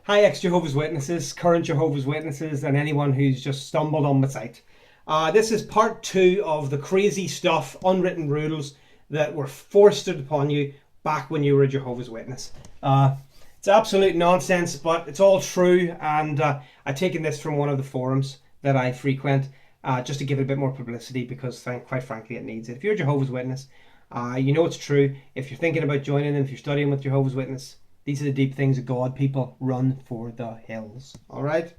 Hi, ex-Jehovah's Witnesses, current Jehovah's Witnesses, and anyone who's just stumbled on the site. This is part 2 of the crazy stuff, unwritten rules that were forced upon you back when you were a Jehovah's Witness. It's absolute nonsense, but it's all true, and I've taken this from one of the forums that I frequent just to give it a bit more publicity because, quite frankly, it needs it. If you're a Jehovah's Witness, you know it's true. If you're thinking about joining them, if you're studying with Jehovah's Witness, these are the deep things of God. People, run for the hills. All right.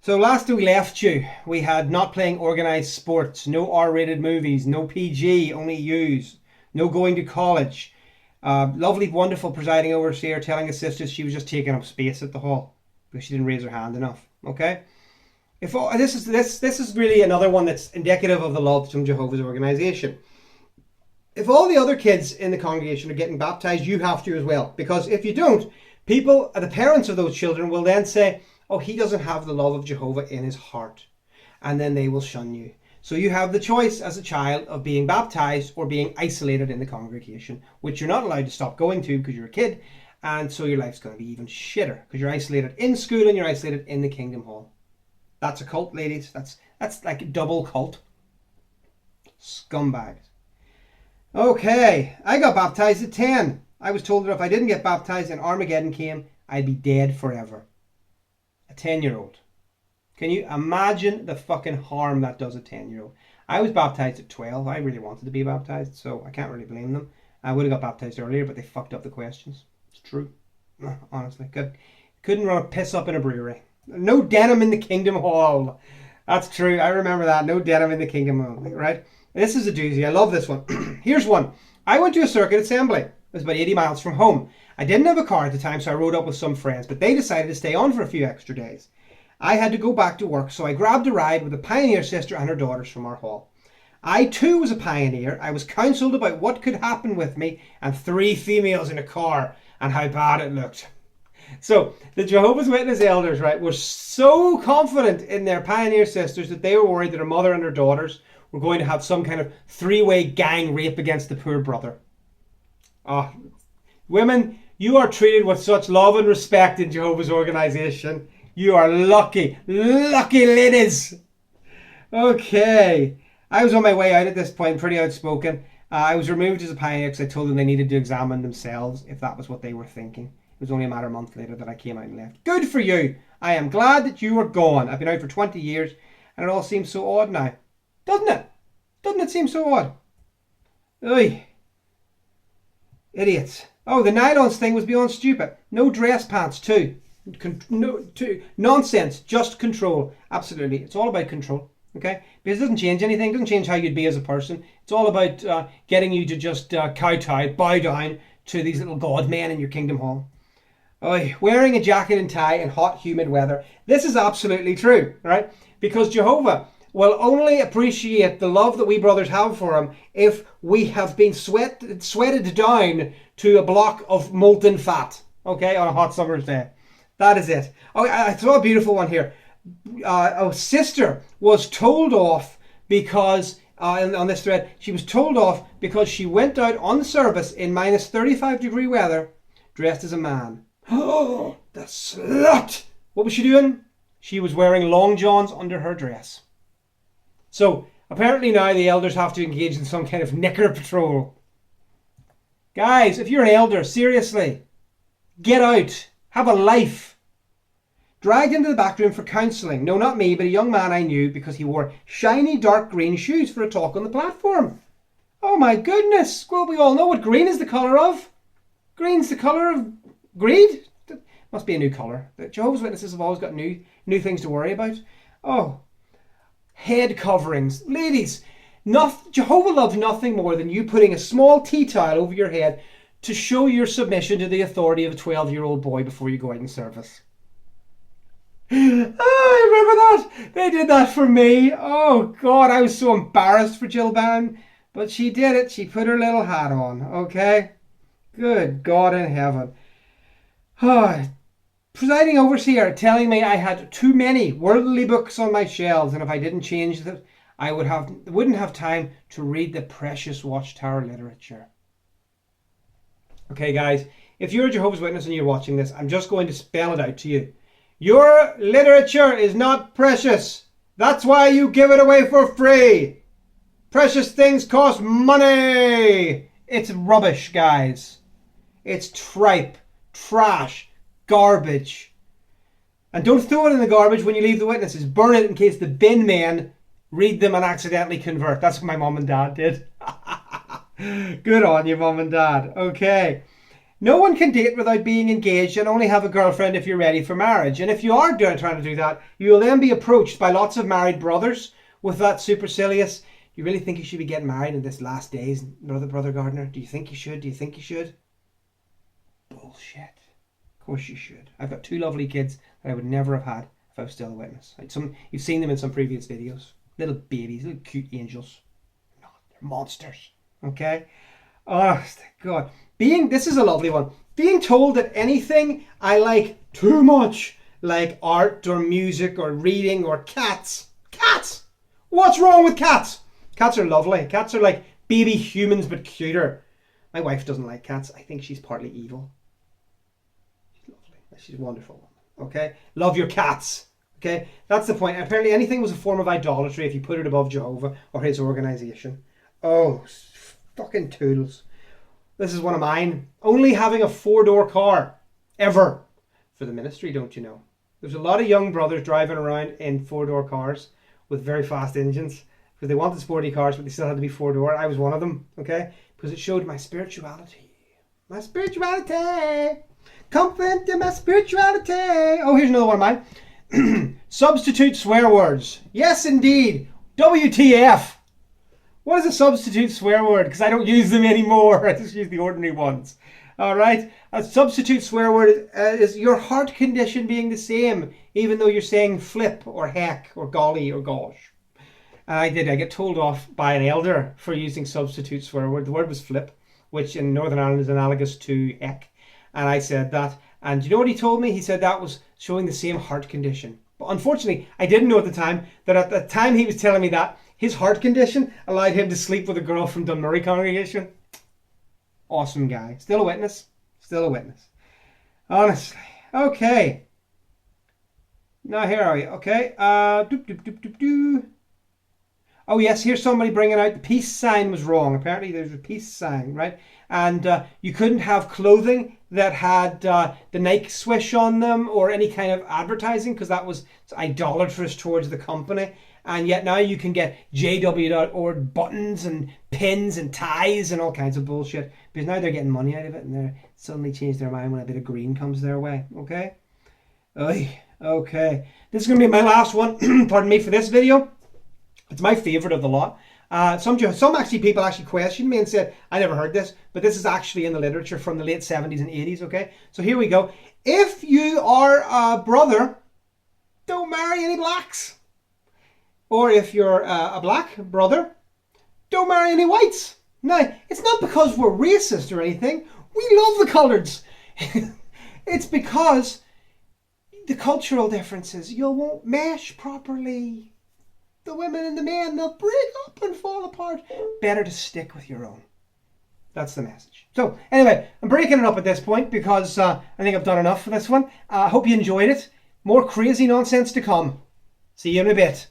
So last we left you, we had not playing organised sports, no R-rated movies, no PG, only U's, no going to college. Lovely, wonderful presiding overseer telling his sisters she was just taking up space at the hall because she didn't raise her hand enough. Okay. If this is really another one that's indicative of the love from Jehovah's organisation. If all the other kids in the congregation are getting baptized, you have to as well. Because if you don't, the parents of those children will then say, oh, he doesn't have the love of Jehovah in his heart. And then they will shun you. So you have the choice as a child of being baptized or being isolated in the congregation, which you're not allowed to stop going to because you're a kid. And so your life's going to be even shitter because you're isolated in school and you're isolated in the Kingdom Hall. That's a cult, ladies. That's like a double cult. Scumbags. Okay, I got baptized at 10. I was told that if I didn't get baptized and Armageddon came, I'd be dead forever. A 10-year-old. Can you imagine the fucking harm that does a 10-year-old? I was baptized at 12. I really wanted to be baptized, so I can't really blame them. I would have got baptized earlier, but they fucked up the questions. It's true. Honestly. Couldn't run a piss up in a brewery. No denim in the Kingdom Hall. That's true. I remember that. No denim in the Kingdom Hall, right? This is a doozy. I love this one. Here's one. I went to a circuit assembly. It was about 80 miles from home. I didn't have a car at the time, so I rode up with some friends, but they decided to stay on for a few extra days. I had to go back to work, so I grabbed a ride with a pioneer sister and her daughters from our hall. I too was a pioneer. I was counselled about what could happen with me and 3 females in a car and how bad it looked. So the Jehovah's Witness elders, right, were so confident in their pioneer sisters that they were worried that her mother and her daughters were going to have some kind of 3-way gang rape against the poor brother. Oh, women, you are treated with such love and respect in Jehovah's organisation. You are lucky, lucky ladies. Okay, I was on my way out at this point, pretty outspoken. I was removed as a pioneer because I told them they needed to examine themselves if that was what they were thinking. It was only a matter of a month later that I came out and left. Good for you. I am glad that you are gone. I've been out for 20 years and it all seems so odd now. Doesn't it? Doesn't it seem so odd? Oy. Idiots. Oh, the nylons thing was beyond stupid. No dress pants too. Nonsense. Just control. Absolutely. It's all about control. Okay? Because it doesn't change anything. It doesn't change how you'd be as a person. It's all about getting you to just kowtow, bow down to these little god men in your Kingdom Hall. Oy. Wearing a jacket and tie in hot, humid weather. This is absolutely true, right? Because Jehovah will only appreciate the love that we brothers have for him if we have been sweated down to a block of molten fat, okay, on a hot summer's day. That is it. Oh, I saw a beautiful one here. A sister was told off because, on this thread, she was told off because she went out on service in minus 35-degree weather dressed as a man. Oh, the slut! What was she doing? She was wearing long johns under her dress. So, apparently now the elders have to engage in some kind of knicker patrol. Guys, if you're an elder, seriously, get out. Have a life. Dragged into the back room for counselling. No, not me, but a young man I knew because he wore shiny dark green shoes for a talk on the platform. Oh my goodness. Well, we all know what green is the colour of. Green's the colour of greed. That must be a new colour. The Jehovah's Witnesses have always got new things to worry about. Oh. Head coverings. Ladies, Jehovah loves nothing more than you putting a small tea towel over your head to show your submission to the authority of a 12-year-old boy before you go out in service. Oh, I remember that. They did that for me. Oh, God, I was so embarrassed for Jill Bannon. But she did it. She put her little hat on, okay? Good God in heaven. Oh, presiding overseer telling me I had too many worldly books on my shelves, and if I didn't change them, I wouldn't have time to read the precious Watchtower literature. Okay, guys, if you're a Jehovah's Witness and you're watching this, I'm just going to spell it out to you. Your literature is not precious. That's why you give it away for free. Precious things cost money. It's rubbish, guys. It's tripe, trash, garbage. And don't throw it in the garbage when you leave the witnesses. Burn it in case the bin men read them and accidentally convert. That's what my mum and dad did. Good on you, mum and dad. Okay. No one can date without being engaged and only have a girlfriend if you're ready for marriage. And if you are trying to do that, you will then be approached by lots of married brothers with that supercilious, you really think you should be getting married in this last days, brother Gardner? Do you think you should? Do you think you should? Bullshit. Of course you should. I've got 2 lovely kids that I would never have had if I was still a witness. You've seen them in some previous videos. Little babies, little cute angels. No, they're monsters. Okay? Oh, God. This is a lovely one. Being told that anything I like too much, like art or music or reading or cats. Cats! What's wrong with cats? Cats are lovely. Cats are like baby humans but cuter. My wife doesn't like cats. I think she's partly evil. She's lovely. She's a wonderful woman. Okay? Love your cats. Okay? That's the point. Apparently anything was a form of idolatry if you put it above Jehovah or his organization. Oh, fucking toodles. This is one of mine. Only having a 4-door car. Ever. For the ministry, don't you know? There's a lot of young brothers driving around in 4-door cars with very fast engines. Because they wanted sporty cars, but they still had to be 4-door. I was one of them. Okay? Because it showed my spirituality. My spirituality. Comfort in my spirituality. Oh, here's another one of mine. Substitute swear words. Yes, indeed. WTF. What is a substitute swear word? Because I don't use them anymore. I just use the ordinary ones. All right. A substitute swear word is your heart condition being the same, even though you're saying flip or heck or golly or gosh. I get told off by an elder for using substitute swear word. The word was flip, which in Northern Ireland is analogous to heck. And I said that. And you know what he told me? He said that was showing the same heart condition. But unfortunately, I didn't know at the time that at the time he was telling me that, his heart condition allowed him to sleep with a girl from Dunmurry congregation. Awesome guy. Still a witness. Still a witness. Honestly. Okay. Now here are we. Okay. Oh yes, here's somebody bringing out the peace sign was wrong. Apparently there's a peace sign, right? And you couldn't have clothing that had the Nike swish on them or any kind of advertising because that was idolatrous towards the company. And yet now you can get jw.org buttons and pins and ties and all kinds of bullshit. Because now they're getting money out of it and they're suddenly changed their mind when a bit of green comes their way. Okay? Oy, okay. This is going to be my last one, pardon me, for this video. It's my favourite of the lot. Some people actually questioned me and said, I never heard this, but this is actually in the literature from the late 70s and 80s, okay? So here we go. If you are a brother, don't marry any blacks. Or if you're a black brother, don't marry any whites. Now, it's not because we're racist or anything. We love the coloureds. It's because the cultural differences, you won't mesh properly. The women and the men, they'll break up and fall apart. Better to stick with your own. That's the message. So, anyway, I'm breaking it up at this point because I think I've done enough for this one. I hope you enjoyed it. More crazy nonsense to come. See you in a bit.